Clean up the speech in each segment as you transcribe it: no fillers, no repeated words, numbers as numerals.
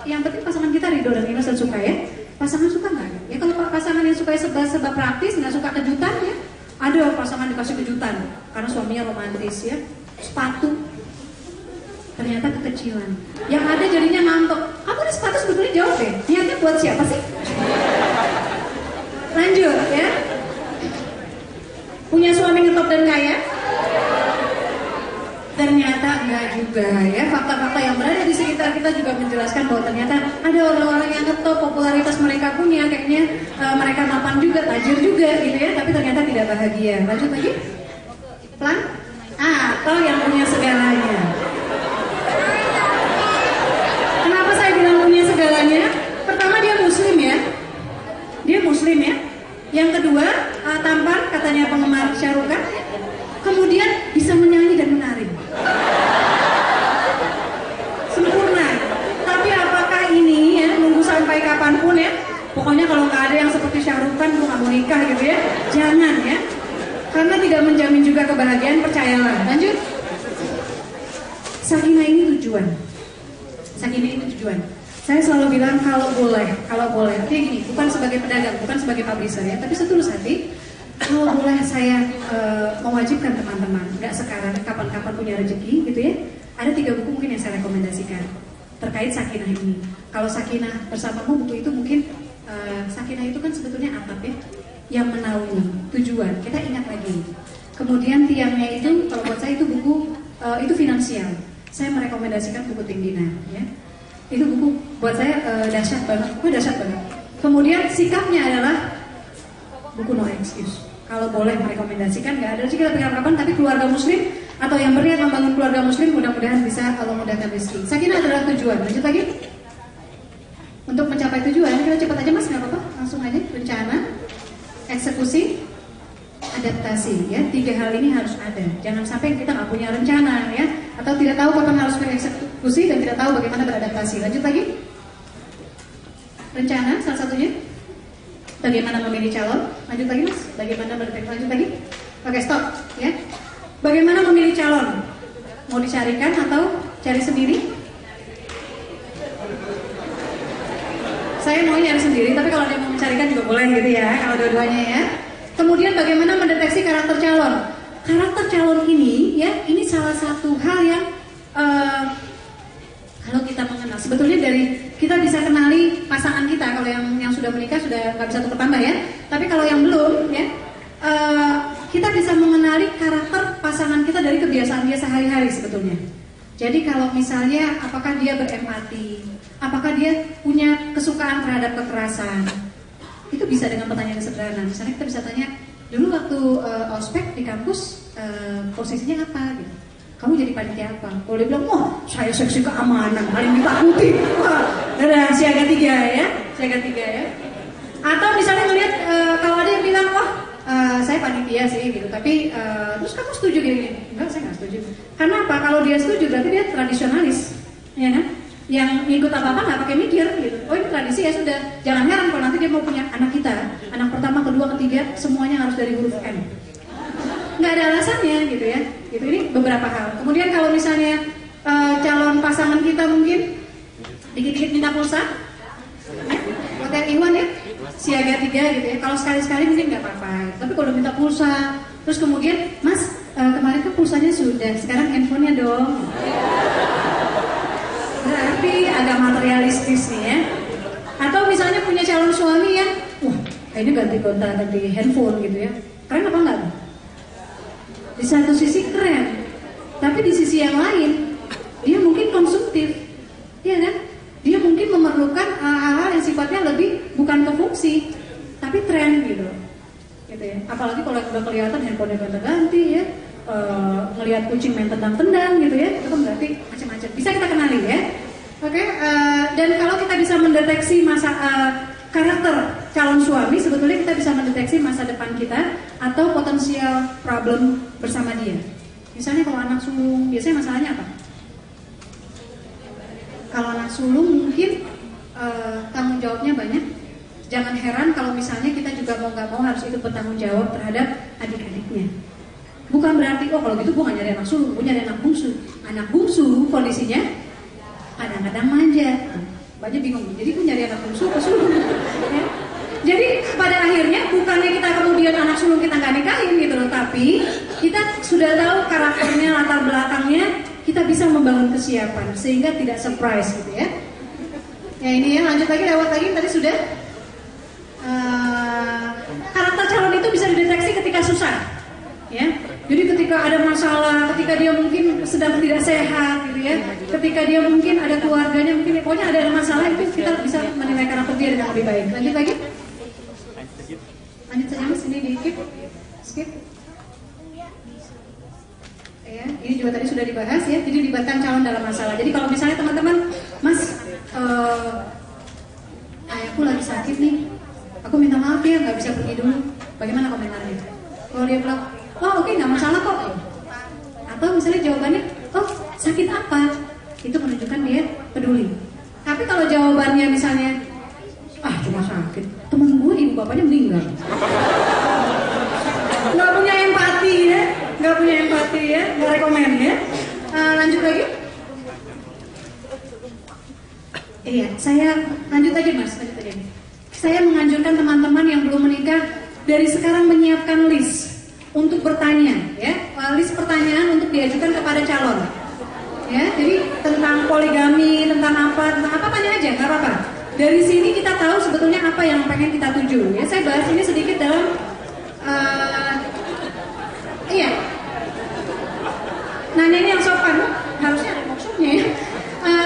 yang penting pasangan kita ridho dan ikhlas dan suka ya. Pasangan suka nggak? Ya kalau pasangan yang suka serba praktis, nggak suka kejutan ya. Ada pasangan dikasih kejutan karena suaminya romantis ya. Sepatu ternyata kekecilan. Yang ada jadinya ngantuk. Kamu ini sepatu sebetulnya jawab deh. Niatnya buat siapa sih? Lanjut ya. Punya suami ngetop dan kaya? Ternyata enggak juga ya. Fakta-fakta yang berada di sekitar kita juga menjelaskan bahwa ternyata ada orang-orang yang ngetop, popularitas mereka punya, kayaknya mereka mapan juga, tajir juga gitu ya, tapi ternyata tidak bahagia. Lanjut lagi. Pelan. Atau yang punya segalanya. Kenapa saya bilang punya segalanya? Pertama dia muslim ya. Dia muslim ya. Yang kedua, tampan katanya penggemar Syahrukh. Kemudian bisa menyanyi dan menari. Sempurna. Tapi apakah ini ya nunggu sampai kapanpun ya? Pokoknya kalau nggak ada yang seperti Syahrukh Khan, gue nggak mau nikah gitu ya. Jangan ya. Karena tidak menjamin juga kebahagiaan, percayalah. Lanjut. Sakinah ini tujuan. Sakinah ini tujuan. Saya selalu bilang kalau boleh. Artinya gini, bukan sebagai pedagang, bukan sebagai publisher ya, tapi setulus hati. Kalau boleh saya mewajibkan teman-teman, nggak sekarang, kapan-kapan punya rezeki gitu ya. Ada 3 buku mungkin yang saya rekomendasikan terkait sakinah ini. Kalau sakinah bersamamu, buku itu mungkin sakinah itu kan sebetulnya atap ya, yang menaungi tujuan. Kita ingat lagi. Kemudian tiangnya itu, kalau buat saya itu buku itu finansial. Saya merekomendasikan buku Tingdina ya. Itu buku buat saya dahsyat banget. Kemudian sikapnya adalah buku No Excuse. Kalau boleh merekomendasikan, nggak ada rezeki tapi kapan, tapi keluarga muslim atau yang berniat membangun keluarga muslim mudah-mudahan bisa Allah mudahkan rezeki. Sakinah adalah tujuan. Lanjut lagi. Untuk mencapai tujuan, kita cepat aja mas, nggak apa-apa, langsung aja. Rencana, eksekusi, adaptasi ya. 3 hal ini harus ada. Jangan sampai kita nggak punya rencana ya, atau tidak tahu kapan harus mengeksekusi dan tidak tahu bagaimana beradaptasi. Lanjut lagi. Rencana salah satunya. Bagaimana memilih calon? Lanjut lagi mas. Bagaimana berdetek? Lanjut lagi. Oke stop ya. Bagaimana memilih calon? Mau dicarikan atau cari sendiri? Saya mau nyari sendiri, tapi kalau dia mau mencarikan juga boleh gitu ya. Kalau dua-duanya ya. Kemudian bagaimana mendeteksi karakter calon? Karakter calon ini ya, ini salah satu hal yang kalau kita mengenal, sebetulnya dari kita bisa kenali pasangan kita. Kalau yang sudah menikah sudah nggak bisa tukar tambah ya. Tapi kalau yang belum ya, kita bisa mengenali karakter pasangan kita dari kebiasaan dia sehari-hari sebetulnya. Jadi kalau misalnya apakah dia berempati, apakah dia punya kesukaan terhadap kekerasan, itu bisa dengan pertanyaan sederhana. Misalnya kita bisa tanya, dulu waktu ospek di kampus posisinya apa gitu. Kamu jadi panitia apa? Kalau dia bilang, wah saya seksi keamanan, paling ditakuti. Wah, siaga 3 ya, siaga 3 ya. Atau misalnya melihat kalau ada yang bilang, wah saya panitia sih gitu, tapi terus kamu setuju gini? Enggak, saya nggak setuju. Karena apa? Kalau dia setuju berarti dia tradisionalis, ya kan? Yang ngikut apa-apa nggak pakai mikir gitu. Oh ini tradisi ya sudah. Jangan heran kalau nanti dia mau punya anak kita, anak pertama, kedua, ketiga, semuanya harus dari huruf N. Nggak ada alasannya gitu ya. Gitu, ini beberapa hal. Kemudian kalau misalnya calon pasangan kita mungkin dikit-dikit minta pulsa, hotel Iwan ya, siaga 3 gitu ya. Kalau sekali-sekali mungkin nggak apa-apa. Tapi kalau minta pulsa, terus kemudian mas kemarin kan pulsanya sudah, sekarang handphonenya dong. Berarti agak materialistis nih ya. Atau misalnya punya calon suami yang, wah kayaknya ganti handphone gitu ya. Keren apa enggak? Di satu sisi keren, tapi di sisi yang lain dia mungkin konsumtif, ya kan? Dia mungkin memerlukan hal-hal yang sifatnya lebih bukan ke fungsi, tapi tren gitu ya. Apalagi kalau udah kelihatan handphonenya ganti-ganti ya, ngelihat kucing main tendang-tendang gitu ya, itu kan berarti macam-macam. Bisa kita kenali ya. Oke, dan kalau kita bisa mendeteksi karakter calon suami, sebetulnya kita bisa mendeteksi masa depan kita atau potensial problem bersama dia. Misalnya kalau anak sulung, biasanya masalahnya apa? Kalau anak sulung mungkin tanggung jawabnya banyak. Jangan heran kalau misalnya kita juga mau nggak mau harus ikut bertanggung jawab terhadap adik-adiknya. Bukan berarti, oh kalau gitu gue nggak nyari anak sulung, gue nyari anak bungsu. Anak bungsu kondisinya kadang-kadang manja. Mbaknya bingung, jadi aku nyari anak sulung ya. Jadi pada akhirnya bukannya kita kemudian anak sulung kita nggak nikahin gitu loh, tapi kita sudah tahu karakternya, latar belakangnya, kita bisa membangun kesiapan sehingga tidak surprise gitu ya. Ya ini ya, lanjut lagi, lewat lagi tadi sudah. Karakter calon itu bisa dideteksi ketika susah ya. Jadi ketika ada masalah, ketika dia mungkin sedang tidak sehat gitu ya, ketika dia mungkin ada keluarganya, mungkin pokoknya ada masalah, itu kita bisa menilai karakter dia dengan lebih baik. Lanjut lagi. Lanjut saja mas, ini di skip. Ya, ini juga tadi sudah dibahas ya. Jadi libatkan calon dalam masalah. Jadi kalau misalnya teman-teman, mas, ayahku lagi sakit nih, aku minta maaf ya, nggak bisa pergi dulu. Bagaimana komentarnya? Kalau dia bilang, oh oke, nggak masalah kok. Atau misalnya jawabannya, oh sakit apa? Itu menunjukkan dia peduli. Tapi kalau jawabannya misalnya, ah cuma sakit, temen gue ibu bapaknya meninggal. Nggak punya empati ya, nggak punya empati ya, nggak rekomen ya. Lanjut lagi. Iya, saya lanjut aja mas, lanjut aja. Saya menganjurkan teman-teman yang belum menikah dari sekarang menyiapkan list untuk bertanya, ya, list pertanyaan untuk diajukan kepada calon. Ya, jadi tentang poligami, tentang apa tanya aja, nggak apa-apa. Dari sini kita tahu sebetulnya apa yang pengen kita tuju. Ya, saya bahas ini sedikit dalam, iya, nanya ini yang sopan, harusnya ada maksudnya ya.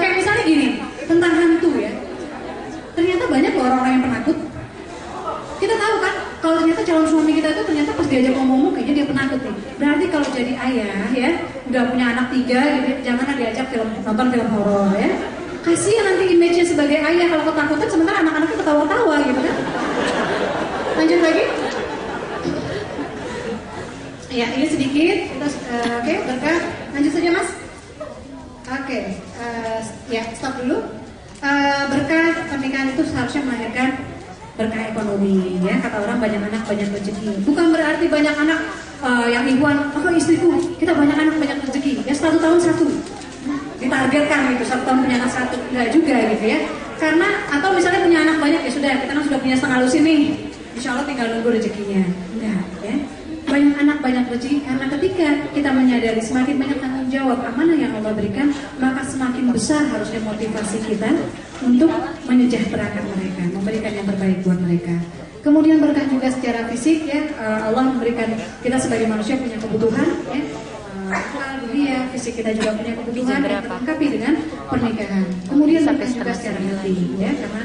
Kayak misalnya gini, tentang hantu ya. Ternyata banyak loh orang-orang yang penakut. Kita tahu kan, kalau ternyata calon suami kita itu ternyata pas diajak ngomong kayaknya dia penakut nih. Berarti kalau jadi ayah ya, udah punya anak 3 gitu, jangan diajak nonton film horor ya. Kasihan nanti image-nya sebagai ayah kalau ketakutan sementara anak-anaknya ketawa-tawa gitu kan. Lanjut lagi. Ya, ini sedikit. Oke, berkah. Lanjut saja mas. Oke, ya stop dulu. Berkah pernikahan itu seharusnya melahirkan berkah ekonomi ya. Kata orang banyak anak banyak rezeki. Bukan berarti banyak anak yang ikhwan, oh istriku kita banyak anak banyak rezeki. Ya 1 tahun 1 ditargetkan gitu, 1 tahun punya anak 1, enggak juga gitu ya. Karena atau misalnya punya anak banyak ya sudah, kita kan sudah punya setengah lusin nih, insya Allah tinggal nunggu rezekinya. Enggak ya. Banyak anak banyak rezeki karena ketika kita menyadari semakin banyak tanggung jawab amanah yang Allah berikan, maka semakin besar harusnya motivasi kita untuk menyejahterakan mereka, memberikan yang terbaik buat mereka. Kemudian berkah juga secara fisik ya, Allah memberikan kita sebagai manusia punya kebutuhan ya, dunia fisik kita juga punya kebutuhan yang terlengkapi dengan pernikahan. Kemudian berkah juga secara hati ya, karena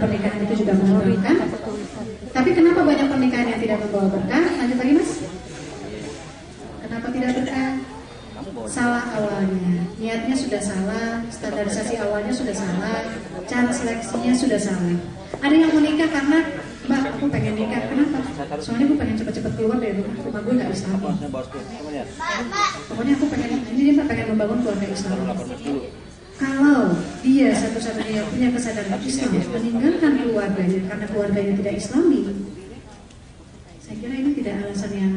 pernikahan itu juga mengembangkan. Tapi kenapa banyak pernikahan yang tidak membawa berkah? Lanjut lagi mas. Kenapa tidak berkah? Salah awalnya, niatnya sudah salah, standarisasi awalnya sudah salah, cara seleksinya sudah salah. Ada yang menikah karena, mbak aku pengen nikah, kenapa? Soalnya aku pengen cepat-cepat keluar dari rumah gue nggak Islami. Pokoknya aku pengen, ini dia pengen membangun keluarga Islam. Kalau dia satu-satunya yang punya kesadaran Islam meninggalkan keluarganya karena keluarganya tidak Islami, saya kira ini tidak alasan yang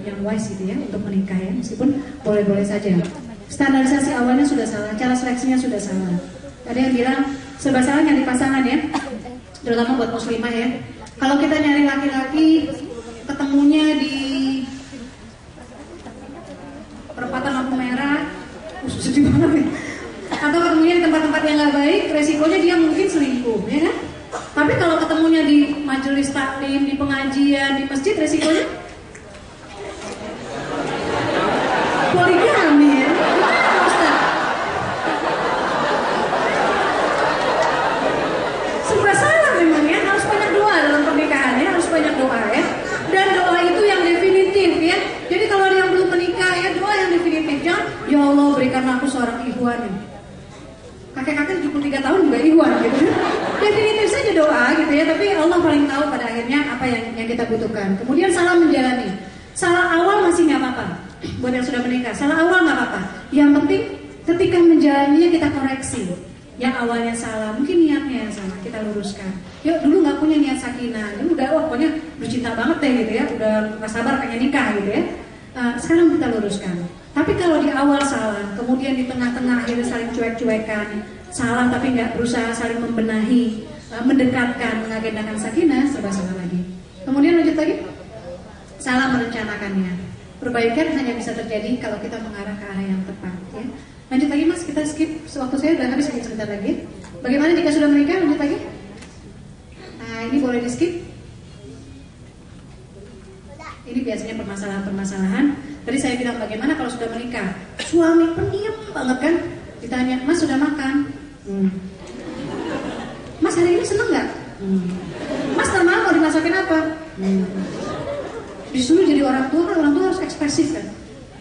yang wise gitu ya untuk menikah ya, meskipun boleh-boleh saja. Standarisasi awalnya sudah salah, cara seleksinya sudah salah. Ada yang bilang serba salah nyari pasangan ya, terutama buat muslimah ya. Kalau kita nyari laki-laki ketemunya di perempatan lampu merah, sedih banget ya. Atau ketemunya di tempat-tempat yang nggak baik, resikonya dia mungkin selingkuh, ya kan? Tapi kalau ketemunya di majelis taklim, di pengajian, di masjid, resikonya poligami ya. Ustaz. Serba salah memang ya, harus banyak doa dalam pernikahan ya, harus banyak doa ya. Dan doa itu yang definitif ya. Jadi kalau ada yang belum menikah ya, doa yang definitif. Jangan, ya Allah berikanlah aku seorang ikhwan. Kakek-kakek 73 tahun juga ikhwan gitu. Definitif saja doa gitu ya, tapi Allah paling tahu pada akhirnya apa yang kita butuhkan. Kemudian salah menjalani. Salah awal masih nggak apa-apa. Buat yang sudah menikah, salah awal nggak apa-apa. Yang penting ketika menjalaninya kita koreksi. Yang awalnya salah, mungkin niatnya yang salah, kita luruskan. Yuk dulu nggak punya niat sakinah, dulu udah pokoknya udah cinta banget deh gitu ya, udah nggak sabar pengen nikah gitu ya. Sekarang kita luruskan. Tapi kalau di awal salah, kemudian di tengah-tengah akhirnya saling cuek-cuekan, salah tapi nggak berusaha saling membenahi, mendekatkan, mengagendakan sakinah, serba salah lagi. Kemudian lanjut lagi, salah merencanakannya. Perbaikan hanya bisa terjadi kalau kita mengarah ke arah yang tepat. Ya. Lanjut lagi mas, kita skip. Waktu saya udah habis sebentar lagi. Bagaimana jika sudah menikah? Lanjut lagi. Nah ini boleh di skip. Ini biasanya permasalahan-permasalahan. Tadi saya bilang bagaimana kalau sudah menikah, suami pendiam banget kan? Ditanya, mas sudah makan? Mas hari ini seneng nggak? Mas normal mau dimasakin apa? Disuruh jadi orang tua kan, orang tua harus ekspresif kan?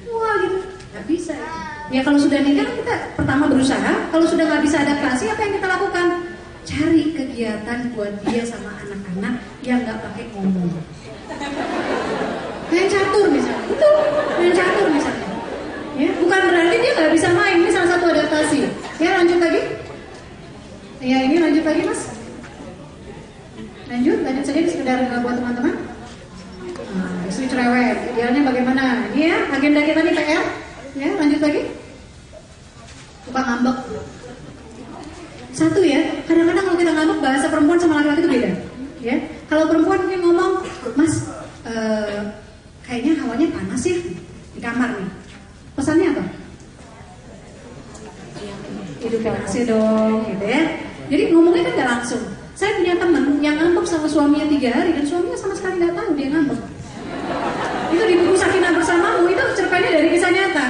Wah gitu, nggak bisa. Ya kalau sudah nikah kita pertama berusaha, kalau sudah nggak bisa adaptasi, apa yang kita lakukan? Cari kegiatan buat dia sama anak-anak yang nggak pakai ngomong. Main catur misalnya, betul, main catur misalnya. Ya, bukan berarti dia nggak bisa main, ini salah satu adaptasi. Ya lanjut lagi. Ya ini lanjut lagi mas. Lanjut saja sekedar buat teman-teman. Nah, istri cerewet, idealnya bagaimana? Ini ya agenda kita nih PR. Ya lanjut lagi. Suka ngambek. Satu ya, kadang-kadang kalau kita ngambek bahasa perempuan sama laki-laki itu beda. Ya, kalau perempuan mungkin ngomong, mas. Kayaknya hawanya panas ya di kamar nih. Pesannya apa? Hidupin AC dong, gitu ya. Jadi ngomongnya kan gak langsung. Saya punya teman yang ngambek sama suaminya 3 hari dan suaminya sama sekali gak tahu dia ngambek. Itu di buku Sakinah Bersamamu itu cerpennya dari kisah nyata.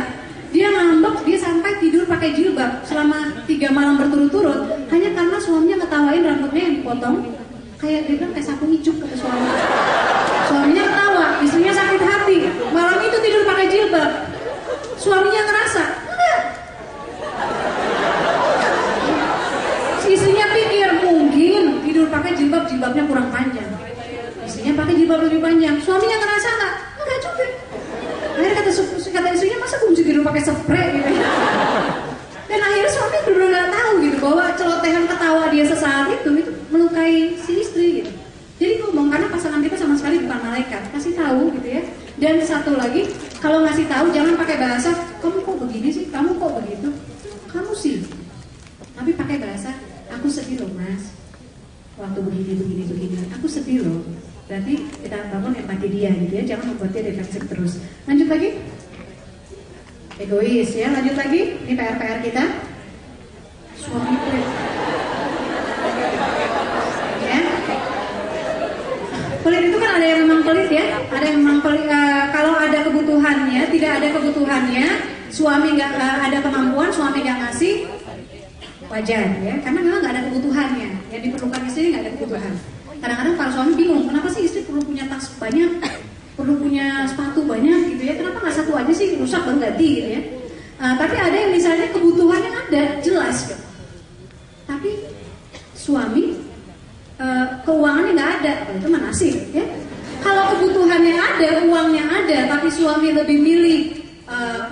Dia ngambek, dia sampai tidur pakai jilbab selama 3 malam berturut-turut hanya karena suaminya ngetawain rambutnya yang dipotong. Kayak dia bilang kayak sapu ijuk kata suaminya. Suaminya ketawa, istrinya sakit hati. Malam itu tidur pakai jilbab. Suaminya ngerasa, enggak. Istrinya pikir mungkin tidur pakai jilbab, jilbabnya kurang panjang. Istrinya pakai jilbab lebih panjang. Suaminya ngerasa enggak juga. Akhirnya kata istrinya, masa gue mesti tidur pakai spray gitu. Dan akhirnya suami benar-benar nggak tahu gitu bahwa celotehan ketawa dia sesaat itu melukai si istri gitu. Jadi ngomong karena pasangan kita sama sekali bukan malaikat, kasih tahu gitu ya. Dan satu lagi, kalau ngasih tahu jangan pakai bahasa kamu kok begini sih, kamu kok begitu, kamu sih. Tapi pakai bahasa aku sedih loh mas, waktu begini, aku sedih loh. Berarti kita bangun empati dia gitu ya, jangan membuat dia defensif terus. Lanjut lagi. Egois ya, lanjut lagi. Ini PR kita. Suami pelit. Ya. Pelit itu kan ada yang memang pelit ya, ada yang memang pelit. Kalau ada kebutuhannya, tidak ada kebutuhannya, suami nggak ada kemampuan, suami nggak ngasih, wajar ya, karena memang nggak ada kebutuhannya. Yang diperlukan istri nggak ada kebutuhan. Kadang-kadang para suami bingung, kenapa sih istri perlu punya tas banyak? Perlu punya sepatu banyak gitu ya, kenapa nggak satu aja sih, rusak baru ganti gitu ya. Tapi ada yang misalnya kebutuhan yang ada jelas gitu. Tapi suami keuangannya nggak ada, itu nasib ya. Kalau kebutuhannya ada, uangnya ada, tapi suami lebih milih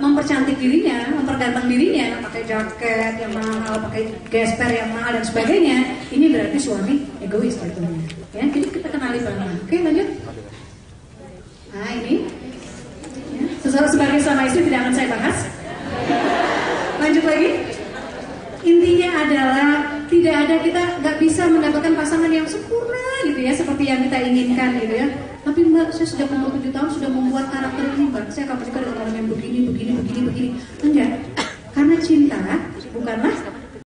mempercantik dirinya, memperganteng dirinya, pakai jaket yang mahal, pakai gesper yang mahal dan sebagainya, ini berarti suami egois tentunya. Ya, jadi kita kenali pelan-pelan. Oke, lanjut. Nah ini ya, sebagai suami istri tidak akan saya bahas. Lanjut lagi. Intinya adalah tidak ada, kita nggak bisa mendapatkan pasangan yang sempurna gitu ya, seperti yang kita inginkan gitu ya. Tapi mbak, saya sudah umur 7 tahun sudah membuat karakter ini mbak, saya akan menikah dengan orang yang begini. Enggak, karena cinta bukanlah